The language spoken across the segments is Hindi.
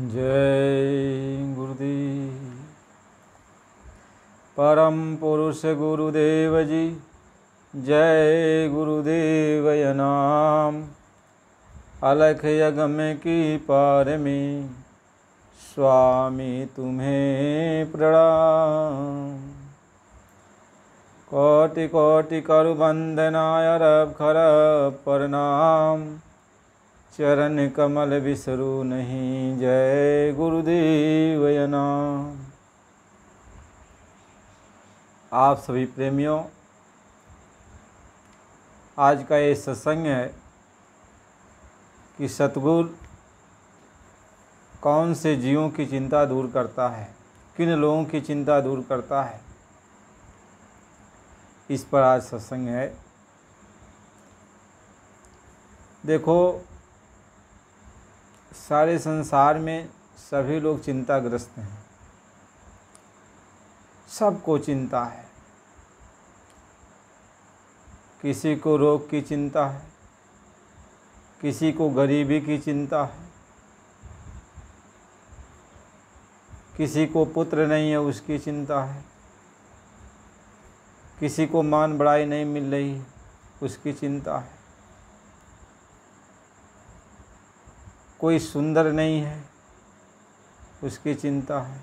जय गुरुदेव। परम पुरुष गुरुदेव जी, जय गुरुदेव नाम। अलख यगम की पार में स्वामी तुम्हें प्रणाम। कोटि कोटि करु वंदनाय रब खरब प्रणाम। चरण कमल बिसरू नहीं, जय गुरुदेव नाम। आप सभी प्रेमियों, आज का ये सत्संग है कि सतगुरु कौन से जीवों की चिंता दूर करता है, किन लोगों की चिंता दूर करता है, इस पर आज सत्संग है। देखो, सारे संसार में सभी लोग चिंताग्रस्त हैं, सबको चिंता है। किसी को रोग की चिंता है, किसी को गरीबी की चिंता है, किसी को पुत्र नहीं है उसकी चिंता है, किसी को मान बढ़ाई नहीं मिल रही उसकी चिंता है, कोई सुंदर नहीं है उसकी चिंता है।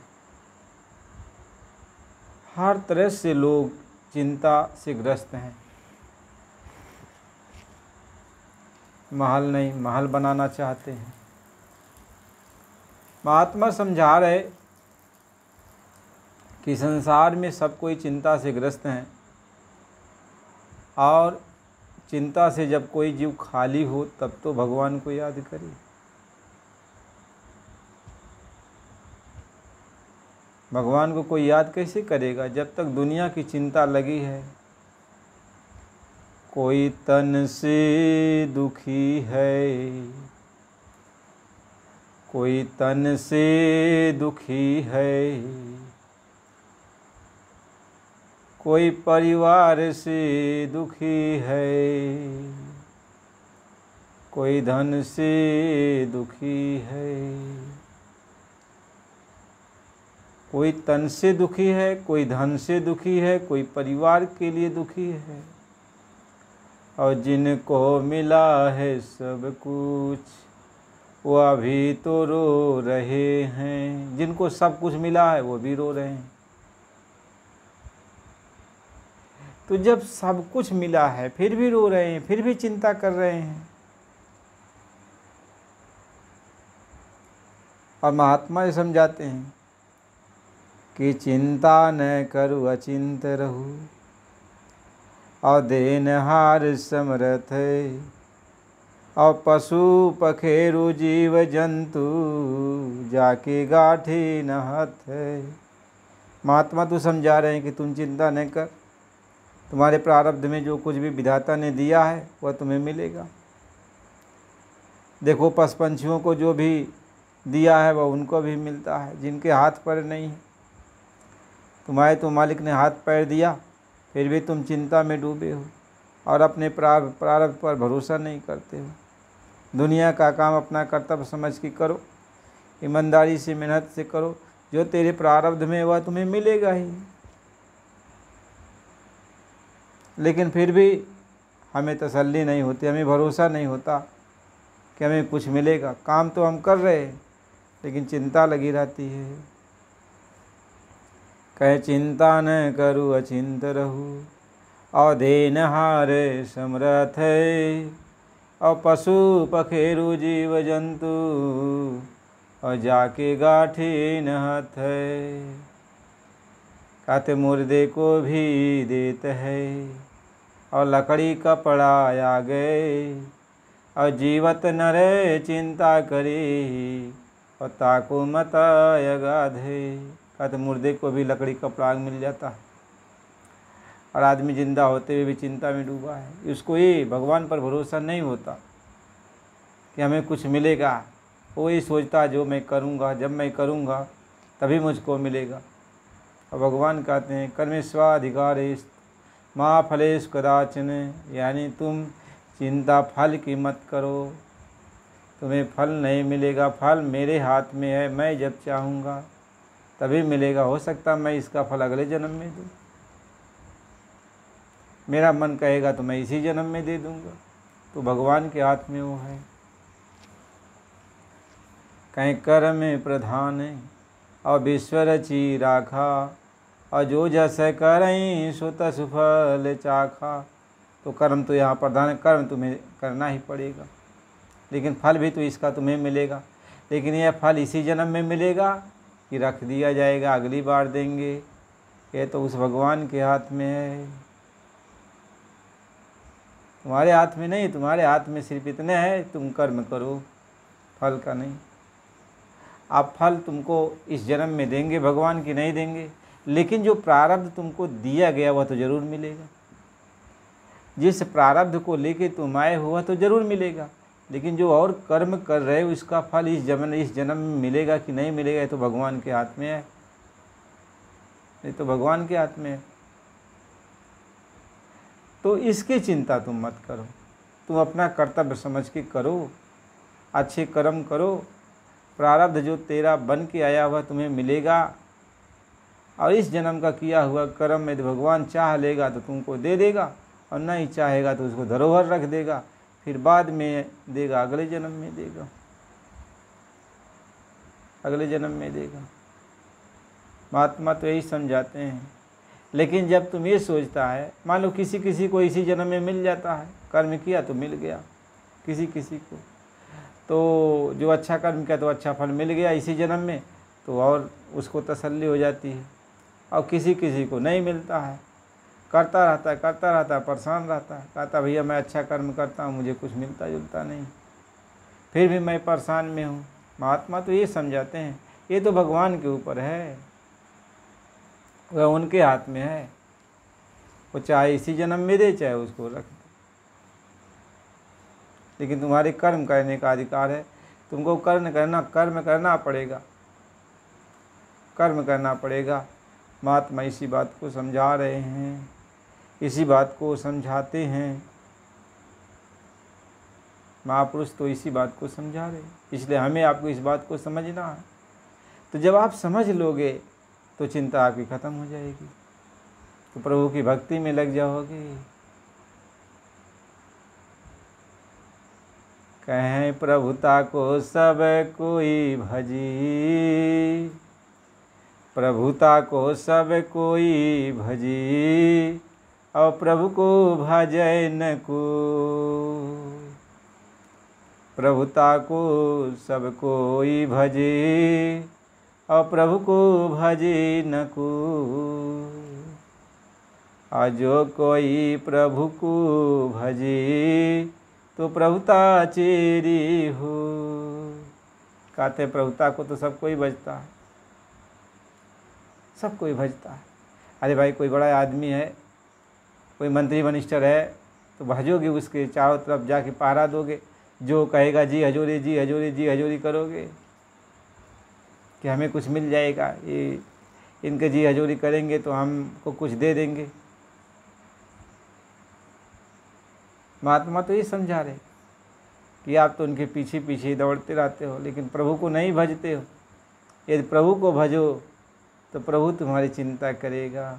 हर तरह से लोग चिंता से ग्रस्त हैं। महल नहीं, महल बनाना चाहते हैं। महात्मा समझा रहे कि संसार में सब कोई चिंता से ग्रस्त हैं, और चिंता से जब कोई जीव खाली हो तब तो भगवान को याद करे। भगवान को कोई याद कैसे करेगा जब तक दुनिया की चिंता लगी है। कोई तन से दुखी है, कोई तन से दुखी है, कोई परिवार से दुखी है, कोई धन से दुखी है। कोई तन से दुखी है, कोई धन से दुखी है, कोई परिवार के लिए दुखी है। और जिनको मिला है सब कुछ वो अभी तो रो रहे हैं। जिनको सब कुछ मिला है वो भी रो रहे हैं। तो जब सब कुछ मिला है फिर भी रो रहे हैं, फिर भी चिंता कर रहे हैं। और महात्मा ये समझाते हैं कि चिंता न करु अचिंत रहू, और देनहार समर्थ है, और पशु पखेरु जीव जंतु जाके गाठी नहत है। महात्मा तो समझा रहे हैं कि तुम चिंता न कर, तुम्हारे प्रारब्ध में जो कुछ भी विधाता ने दिया है वह तुम्हें मिलेगा। देखो, पशु पंछियों को जो भी दिया है वह उनको भी मिलता है जिनके हाथ पैर नहीं है। तुम्हारे तो मालिक ने हाथ पैर दिया, फिर भी तुम चिंता में डूबे हो और अपने प्रारब्ध पर भरोसा नहीं करते हो। दुनिया का काम अपना कर्तव्य समझ के करो, ईमानदारी से मेहनत से करो, जो तेरे प्रारब्ध में वह तुम्हें मिलेगा ही। लेकिन फिर भी हमें तसल्ली नहीं होती, हमें भरोसा नहीं होता कि हमें कुछ मिलेगा। काम तो हम कर रहे हैं लेकिन चिंता लगी रहती है। कह चिंता न करु अचिंत रहू, और देनहार समर्थ है, और पशु पखेरु जीव जंतु और जाके गाठी नहत है। कहते मुर्दे को भी देते है, और लकड़ी का पड़ा आ गए, और जीवत नरे चिंता करी, और ताको मत अगाधे। कहते मुर्दे को भी लकड़ी का पराग मिल जाता है, और आदमी जिंदा होते हुए भी चिंता में डूबा है। उसको ये भगवान पर भरोसा नहीं होता कि हमें कुछ मिलेगा। वो ये सोचता जो मैं करूँगा, जब मैं करूँगा तभी मुझको मिलेगा। और भगवान कहते हैं कर्मेष्वाधिकारेष मा फलेषु कदाचन, यानी तुम चिंता फल की मत करो। तुम्हें फल नहीं मिलेगा, फल मेरे हाथ में है, मैं जब चाहूँगा तभी मिलेगा। हो सकता मैं इसका फल अगले जन्म में दूँ, मेरा मन कहेगा तो मैं इसी जन्म में दे दूँगा। तो भगवान के हाथ में वो है। कहीं कर्म प्रधान और विश्व रची राखा, और जो जस करई सो तस फल चाखा। तो कर्म तो यहाँ प्रधान है, कर्म तुम्हें करना ही पड़ेगा, लेकिन फल भी तो इसका तुम्हें मिलेगा। लेकिन यह फल इसी जन्म में मिलेगा कि रख दिया जाएगा, अगली बार देंगे, ये तो उस भगवान के हाथ में है, तुम्हारे हाथ में नहीं। तुम्हारे हाथ में सिर्फ इतने है, तुम कर्म करो, फल का नहीं। आप फल तुमको इस जन्म में देंगे भगवान की नहीं देंगे, लेकिन जो प्रारब्ध तुमको दिया गया वह तो ज़रूर मिलेगा। जिस प्रारब्ध को लेके तुम आए हो वह तो ज़रूर मिलेगा, लेकिन जो और कर्म कर रहे हो इसका फल इस जन्म में मिलेगा कि नहीं मिलेगा, ये तो भगवान के हाथ में है। ये तो भगवान के हाथ में है। तो इसकी चिंता तुम मत करो, तुम अपना कर्तव्य समझ के करो, अच्छे कर्म करो। प्रारब्ध जो तेरा बन के आया हुआ तुम्हें मिलेगा, और इस जन्म का किया हुआ कर्म यदि भगवान चाह लेगा तो तुमको दे देगा, और नहीं चाहेगा तो उसको धरोहर रख देगा, फिर बाद में देगा, अगले जन्म में देगा, अगले जन्म में देगा। महात्मा तो यही समझाते हैं। लेकिन जब तुम ये सोचता है, मान लो किसी किसी को इसी जन्म में मिल जाता है, कर्म किया तो मिल गया किसी किसी को, तो जो अच्छा कर्म किया तो अच्छा फल मिल गया इसी जन्म में, तो और उसको तसल्ली हो जाती है। और किसी किसी को नहीं मिलता है, करता रहता है, परेशान रहता है, कहता भैया मैं अच्छा कर्म करता हूँ, मुझे कुछ मिलता जुलता नहीं, फिर भी मैं परेशान में हूँ। महात्मा तो ये समझाते हैं, ये तो भगवान के ऊपर है, वह उनके हाथ में है, वो चाहे इसी जन्म में दे चाहे उसको रख दे, लेकिन तुम्हारे कर्म करने का अधिकार है। तुमको कर्म करना पड़ेगा, कर्म करना पड़ेगा। महात्मा इसी बात को समझा रहे हैं, इसी बात को समझाते हैं। महापुरुष तो इसी बात को समझा रहे हैं, इसलिए हमें आपको इस बात को समझना है। तो जब आप समझ लोगे तो चिंता आपकी खत्म हो जाएगी, तो प्रभु की भक्ति में लग जाओगे। कहें प्रभुता को सब कोई भजी, प्रभुता को सब कोई भजी, और प्रभु को भजै न को। प्रभुता को सब कोई भजे, और प्रभु को भजे न को। और जो कोई प्रभु को भजे, तो प्रभुता चेरी हो। कहते प्रभुता को तो सब कोई भजता है, सब कोई भजता है। अरे भाई कोई बड़ा आदमी है, कोई मंत्री मिनिस्टर है, तो भजोगे, उसके चारों तरफ जाके पहरा दोगे, जो कहेगा जी हजूरी जी हजूरी जी हजूरी करोगे कि हमें कुछ मिल जाएगा, ये इनके जी हजूरी करेंगे तो हमको कुछ दे देंगे। महात्मा तो ये समझा रहे कि आप तो उनके पीछे पीछे दौड़ते रहते हो, लेकिन प्रभु को नहीं भजते हो। यदि प्रभु को भजो तो प्रभु तुम्हारी चिंता करेगा।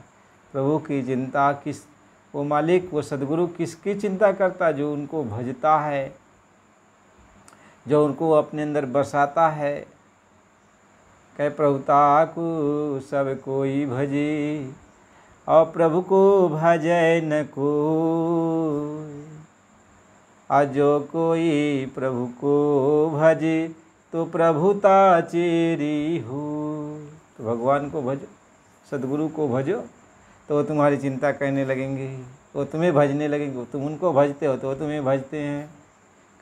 प्रभु की चिंता किस, वो मालिक, वो सद्गुरु किसकी चिंता करता? जो उनको भजता है, जो उनको अपने अंदर बसाता है। कह प्रभुता को सब कोई भजे, और प्रभु को भजै न कोई। और जो कोई प्रभु को भजे, तो प्रभुता चेरी हो। तो भगवान को भजो, सद्गुरु को भजो, तो वो तुम्हारी चिंता करने लगेंगे, वो तुम्हें भजने लगेंगे। तुम उनको भजते हो तो वो तुम्हें भजते हैं।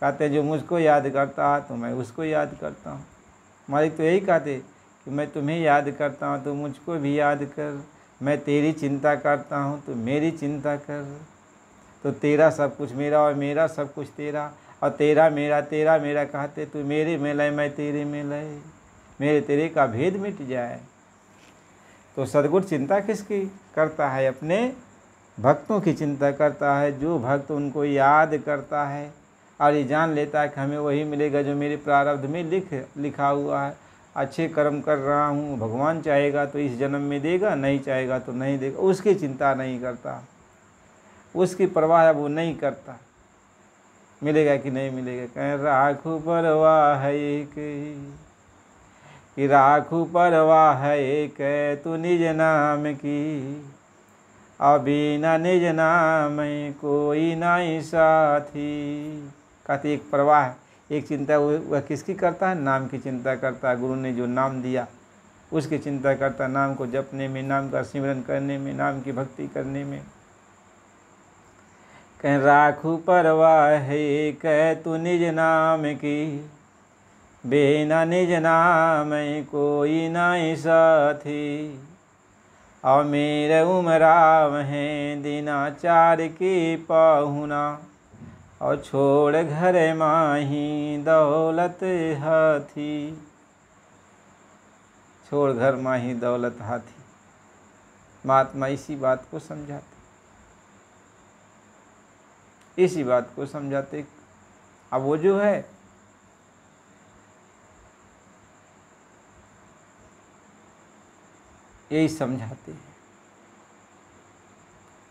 कहते हैं जो मुझको याद करता है तो मैं उसको याद करता हूँ। मालिक तो यही कहते कि मैं तुम्हें याद करता हूँ तो मुझको भी याद कर। मैं तेरी चिंता करता हूँ तो मेरी चिंता कर। तो तेरा सब कुछ मेरा और मेरा सब कुछ तेरा, और तेरा मेरा कहते तू मेरे में लय मैं तेरे में लय, मेरे तेरे का भेद मिट जाए। तो सद्गुरु चिंता किसकी करता है? अपने भक्तों की चिंता करता है। जो भक्त उनको याद करता है और ये जान लेता है कि हमें वही मिलेगा जो मेरे प्रारब्ध में लिखा हुआ है। अच्छे कर्म कर रहा हूँ, भगवान चाहेगा तो इस जन्म में देगा, नहीं चाहेगा तो नहीं देगा, उसकी चिंता नहीं करता, उसकी परवाह वो नहीं करता, मिलेगा कि नहीं मिलेगा। कहें राखू परवाह एक कि राखू परवाह एक तू निज नाम की, अभी न निज नाम कोई नहीं साथी। कहते एक परवाह, एक चिंता वह किसकी करता है? नाम की चिंता करता है। गुरु ने जो नाम दिया उसकी चिंता करता है, नाम को जपने में, नाम का सिमरन करने में, नाम की भक्ति करने में। कहीं राखू परवाह कह तू निज नाम की, बिना निज नाम कोई नहीं साथी। और मेरे उमराव हैं दिनाचार की पाहुना, और छोड़ घर माही दौलत हाथी। छोड़ घर माही दौलत हाथी। महात्मा इसी बात को समझाते, इसी बात को समझाते। अब वो जो है यही समझाते हैं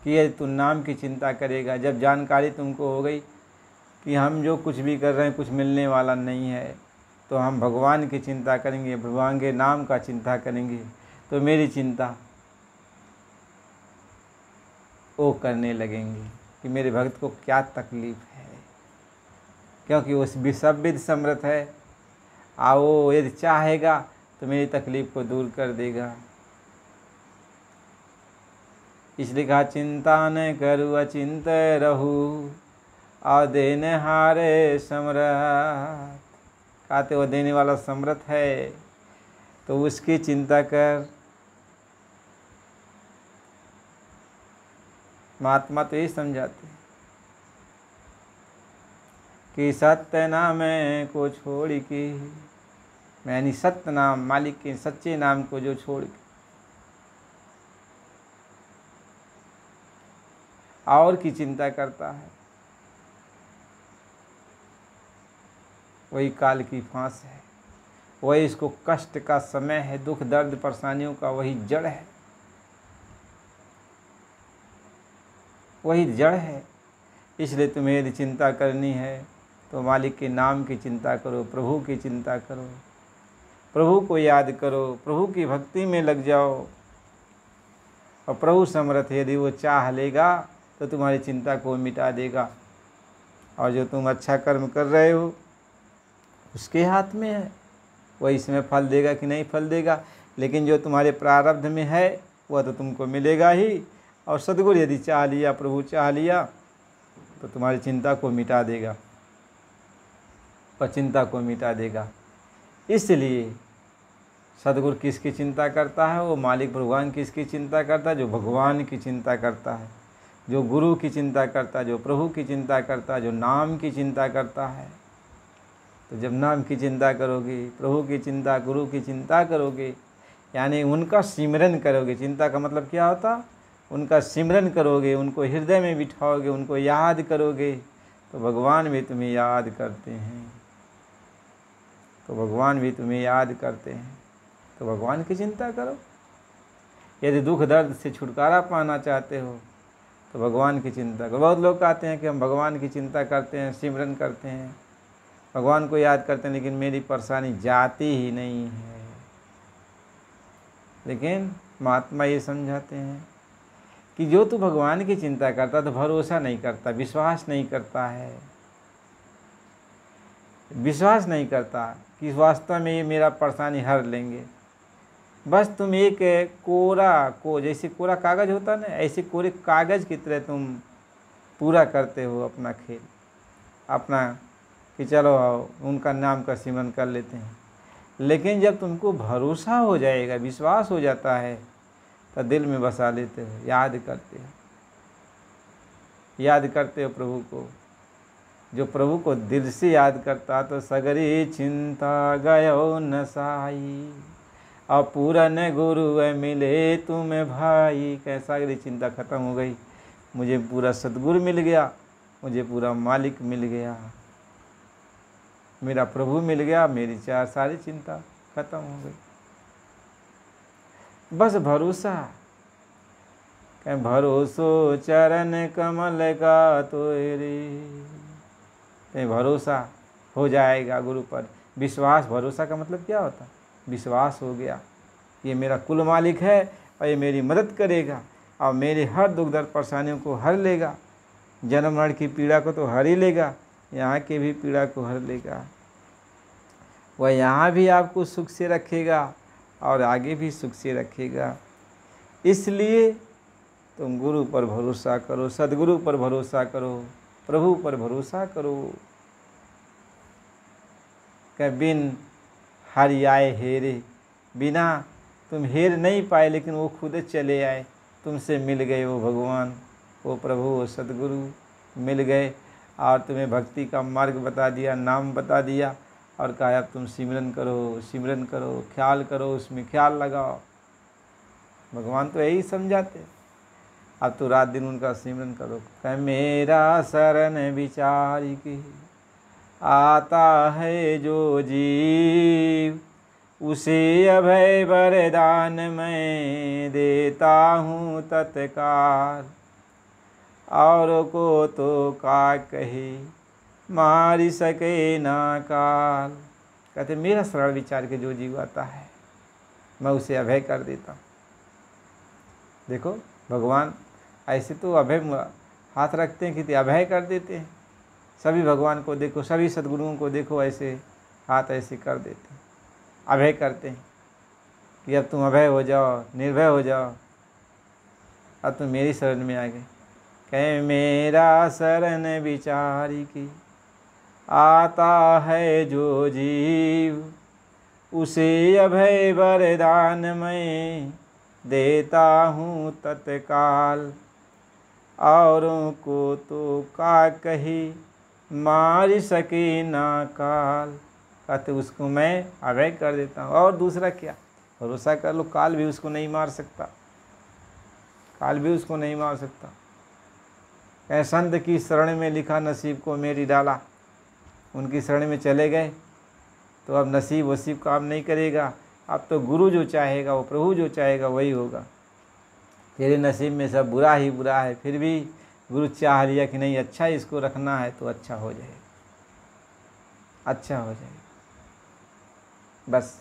कि यदि तू नाम की चिंता करेगा, जब जानकारी तुमको हो गई कि हम जो कुछ भी कर रहे हैं कुछ मिलने वाला नहीं है, तो हम भगवान की चिंता करेंगे, भगवान के नाम का चिंता करेंगे, तो मेरी चिंता वो करने लगेंगे कि मेरे भक्त को क्या तकलीफ़ है, क्योंकि वो विसविद समर्थ है। वो यदि चाहेगा तो मेरी तकलीफ़ को दूर कर देगा। इसलिए कहा चिंता न करू अचिंत रहू, और देने हारे समर्थ। कहते वो देने वाला समर्थ है तो उसकी चिंता कर। महात्मा तो यही समझाते हैं कि सत्य नाम को छोड़ के, यानी सत्य नाम, मालिक के सच्चे नाम को जो छोड़ के और की चिंता करता है, वही काल की फांस है, वही इसको कष्ट का समय है, दुख दर्द परेशानियों का वही जड़ है, वही जड़ है। इसलिए तुम्हें यदि चिंता करनी है तो मालिक के नाम की चिंता करो, प्रभु की चिंता करो, प्रभु को याद करो, प्रभु की भक्ति में लग जाओ। और प्रभु समर्थ यदि वो चाह लेगा तो तुम्हारी चिंता को मिटा देगा। और जो तुम अच्छा कर्म कर रहे हो उसके हाथ में है, वह इसमें फल देगा कि नहीं फल देगा, लेकिन जो तुम्हारे प्रारब्ध में है वह तो तुमको मिलेगा ही। और सद्गुरु यदि चाह लिया, प्रभु चाह लिया तो तुम्हारी चिंता को मिटा देगा, और चिंता को मिटा देगा। इसलिए सद्गुरु किसकी चिंता करता है? वो मालिक भगवान किसकी चिंता करता है? जो भगवान की चिंता करता है, जो गुरु की चिंता करता है, जो प्रभु की चिंता करता है, जो नाम की चिंता करता है। तो जब नाम की चिंता करोगे, प्रभु की चिंता, गुरु की चिंता करोगे, यानी उनका सिमरन करोगे। चिंता का मतलब क्या होता? उनका सिमरन करोगे, उनको हृदय में बिठाओगे, उनको याद करोगे, तो भगवान भी तुम्हें याद करते हैं, तो भगवान भी तुम्हें याद करते हैं। तो भगवान की चिंता करो। यदि दुख दर्द से छुटकारा पाना चाहते हो तो भगवान की चिंता करो। बहुत लोग कहते हैं कि हम भगवान की चिंता करते हैं, सिमरन करते हैं, भगवान को याद करते हैं, लेकिन मेरी परेशानी जाती ही नहीं है। लेकिन महात्मा ये समझाते हैं कि जो तू भगवान की चिंता करता तो भरोसा नहीं करता, विश्वास नहीं करता है, विश्वास नहीं करता कि वास्तव में ये मेरा परेशानी हर लेंगे। बस तुम एक जैसे कोरा कागज़ होता है ना, ऐसे कोरे कागज़ की तरह तुम पूरा करते हो अपना खेल, अपना कि चलो उनका नाम का सिमरन कर लेते हैं। लेकिन जब तुमको भरोसा हो जाएगा, विश्वास हो जाता है, तो दिल में बसा लेते हो, याद करते हो, याद करते हो प्रभु को। जो प्रभु को दिल से याद करता तो सगरी चिंता गयो न साई, अपूरन गुरु मिले तुम्हें भाई। कैसा अगर चिंता खत्म हो गई, मुझे पूरा सद्गुरु मिल गया, मुझे पूरा मालिक मिल गया, मेरा प्रभु मिल गया, मेरी सारी चिंता खत्म हो गई। बस भरोसा, कहीं भरोसो चरण कमल का तोरे, कहीं भरोसा हो जाएगा गुरु पर। विश्वास, भरोसा का मतलब क्या होता है? विश्वास हो गया, ये मेरा कुल मालिक है और ये मेरी मदद करेगा और मेरे हर दुख दर्द परेशानियों को हर लेगा। जन्म मरण की पीड़ा को तो हर ही लेगा, यहाँ के भी पीड़ा को हर लेगा। वह यहाँ भी आपको सुख से रखेगा और आगे भी सुख से रखेगा। इसलिए तुम गुरु पर भरोसा करो, सद्गुरु पर भरोसा करो, प्रभु पर भरोसा करो। कि बिन हरि आए हेरे, बिना तुम हेर नहीं पाए लेकिन वो खुद चले आए, तुमसे मिल गए वो भगवान, वो प्रभु, वो सद्गुरु मिल गए और तुम्हें भक्ति का मार्ग बता दिया, नाम बता दिया और कहा अब तुम सिमरन करो, सिमरन करो, ख्याल करो, उसमें ख्याल लगाओ। भगवान तो यही समझाते। अब तो रात दिन उनका सिमरन करो। कह मेरा शरण विचारी की आता है जो जीव, उसे अभय वरदान मैं देता हूँ तत्काल, और को तो का कहे मारी सके ना काल। कहते मेरा शरण विचार के जो जीव आता है मैं उसे अभय कर देता हूँ। देखो भगवान ऐसे तो अभय हाथ रखते हैं कि अभय कर देते हैं। सभी भगवान को देखो, सभी सद्गुरुओं को देखो, ऐसे हाथ ऐसे कर देते हैं, अभय करते हैं कि अब तुम अभय हो जाओ, निर्भय हो जाओ, अब तुम मेरी शरण में आ गए। कहे मेरा शरण विचारी की आता है जो जीव, उसे अभय वरदान मैं देता हूँ तत्काल, औरों को तो का कही मार सके ना काल। कहते उसको मैं अभय कर देता हूँ। और दूसरा क्या? भरोसा कर लो, काल भी उसको नहीं मार सकता, काल भी उसको नहीं मार सकता। कह संत की शरण में लिखा नसीब को मेरी डाला, उनकी शरण में चले गए तो अब नसीब वसीब काम नहीं करेगा। अब तो गुरु जो चाहेगा, वो प्रभु जो चाहेगा वही होगा। तेरे नसीब में सब बुरा ही बुरा है, फिर भी गुरु चाह लिया कि नहीं अच्छा इसको रखना है तो अच्छा हो जाएगा, अच्छा हो जाएगा। बस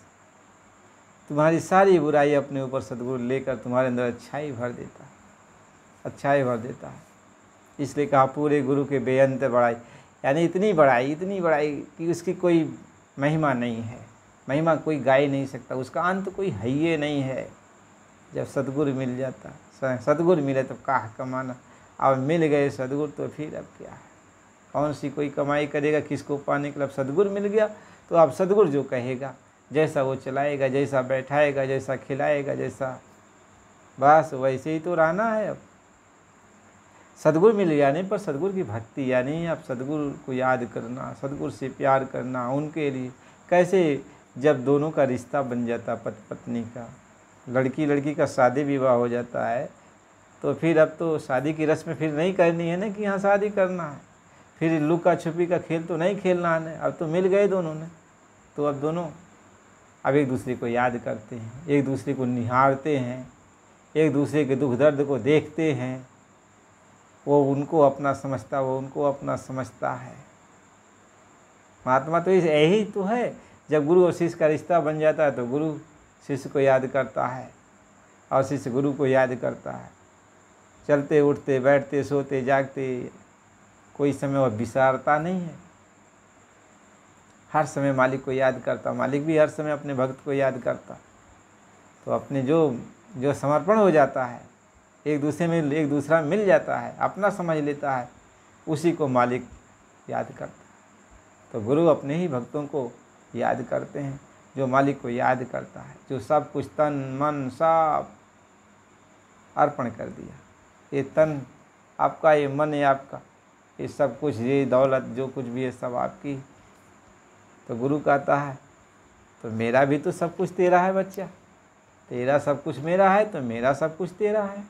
तुम्हारी सारी बुराई अपने ऊपर सद्गुरु लेकर तुम्हारे अंदर अच्छाई भर देता है, अच्छाई भर देता है। इसलिए कहा पूरे गुरु के बेअंत बड़ाई, यानी इतनी बड़ाई कि उसकी कोई महिमा नहीं है, महिमा कोई गा ही नहीं सकता, उसका अंत कोई है ही नहीं है। जब सद्गुरु मिल जाता, सद्गुरु मिले तो कहा कमाना, अब मिल गए सद्गुरु तो फिर अब क्या है, कौन सी कोई कमाई करेगा किसको पाने के लिए। अब सद्गुरु मिल गया तो अब सद्गुरु जो कहेगा, जैसा वो चलाएगा, जैसा बैठाएगा, जैसा खिलाएगा, जैसा बस वैसे ही तो रहना है। अब सद्गुरु मिल जाने पर सद्गुरु की भक्ति, यानी अब सद्गुरु को याद करना, सद्गुरु से प्यार करना, उनके लिए कैसे जब दोनों का रिश्ता बन जाता, पति पत्नी का, लड़की लड़की का शादी विवाह हो जाता है तो फिर अब तो शादी की रस्म फिर नहीं करनी है ना कि यहाँ शादी करना है, फिर लुका छुपी का खेल तो नहीं खेलना है। अब तो मिल गए दोनों ने, तो अब दोनों अब एक दूसरे को याद करते हैं, एक दूसरे को निहारते हैं, एक दूसरे के दुख दर्द को देखते हैं। वो उनको अपना समझता, वो उनको अपना समझता है। महात्मा तो यही तो है, जब गुरु और शिष्य का रिश्ता बन जाता है तो गुरु शिष्य को याद करता है और शिष्य गुरु को याद करता है। चलते उठते बैठते सोते जागते कोई समय वह विसारता नहीं है, हर समय मालिक को याद करता, मालिक भी हर समय अपने भक्त को याद करता। तो अपने जो समर्पण हो जाता है, एक दूसरे में एक दूसरा मिल जाता है, अपना समझ लेता है, उसी को मालिक याद करता है। तो गुरु अपने ही भक्तों को याद करते हैं, जो मालिक को याद करता है, जो सब कुछ तन मन सब अर्पण कर दिया। ये तन आपका, ये मन है आपका, ये सब कुछ, ये दौलत जो कुछ भी है सब आपकी। तो गुरु कहता है तो मेरा भी तो सब कुछ तेरा है बच्चा, तेरा सब कुछ मेरा है तो मेरा सब कुछ तेरा है।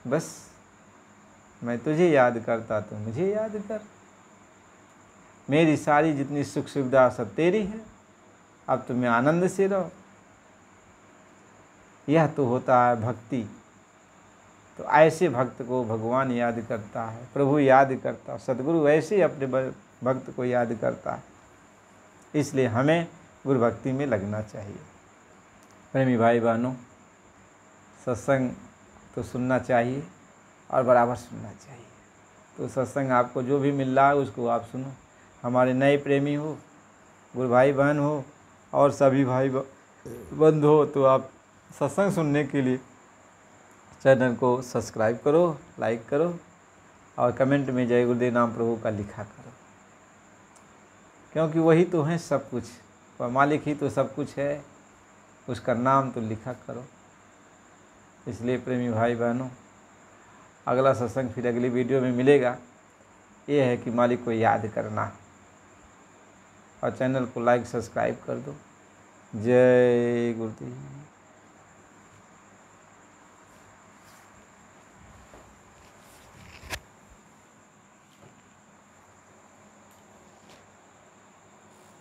बस मैं तुझे याद करता तो मुझे याद कर। मेरी सारी जितनी सुख सुविधा सब तेरी है, अब तुम्हें आनंद से रहो। यह तो होता है भक्ति। तो ऐसे भक्त को भगवान याद करता है, प्रभु याद करता है, सद्गुरु ऐसे अपने भक्त को याद करता है। इसलिए हमें गुरु भक्ति में लगना चाहिए। प्रेमी भाई बहनों, सत्संग तो सुनना चाहिए और बराबर सुनना चाहिए। तो सत्संग आपको जो भी मिल रहा है उसको आप सुनो। हमारे नए प्रेमी हो, गुरु भाई बहन हो और सभी भाई बंधु हो, तो आप सत्संग सुनने के लिए चैनल को सब्सक्राइब करो, लाइक करो और कमेंट में जय गुरुदेव नाम प्रभु का लिखा करो, क्योंकि वही तो है सब कुछ, वह मालिक ही तो सब कुछ है, उसका नाम तो लिखा करो। इसलिए प्रेमी भाई बहनों, अगला सत्संग फिर अगली वीडियो में मिलेगा। ये है कि मालिक को याद करना और चैनल को लाइक सब्सक्राइब कर दो। जय गुरुदेव।